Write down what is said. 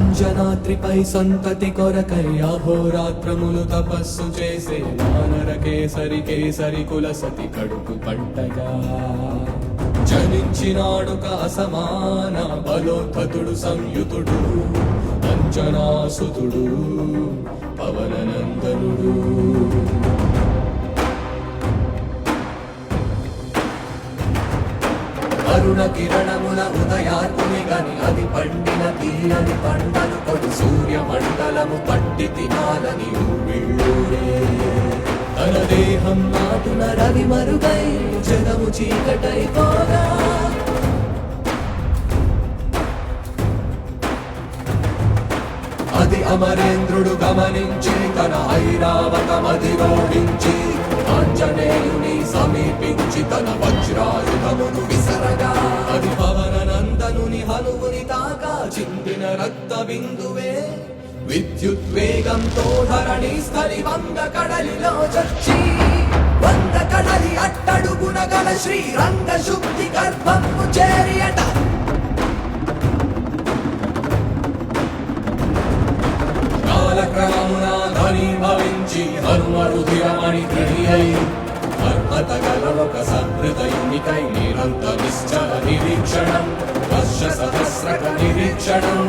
అంజనాద్రిపై సంతతి కొరకై అహోరాత్రములు తపస్సు చేసే వానర కేసరి కేసరి కుల సతి కడుపు పంటగా జనించినాడుక అసమాన బలోద్ధతుడు సంయుతుడు అంజనాసుతుడు పవననందనుడు. అరుణ కిరణముల ఉదయాత్మి గని అది పండిన తీరని పంటలు కొడు సూర్య మండలము పట్టి తినాలని ఊళ్ళూరే. తన దేహం నాటున రవి మరుగై జగము చీకటైపోగా అది అమరేంద్రుడు గమనించి తన ఐరావతమధిరోహించి ఆంజనేయుని సమీపించి తన వజ్రాయుధమును విసరగా అది పవననందనుని హనువుని తాకా చిందిన రక్త బిందువే విద్యుద్వేగంతో ధరణి స్థలి వంద కడలిలో చచ్చి వంద కడలి అట్టడుగున గల శ్రీరంగ శుద్ధి గర్భము చేరియట. కాలక్రమమున ధని భవించి హనుమ రుధిరమణి ధృఢి అయి అర్హత గల ఒక సహృదయునికై నిరంత నిశ్చల నిరీక్షణం వర్ష సహస్రక నిరీక్షణం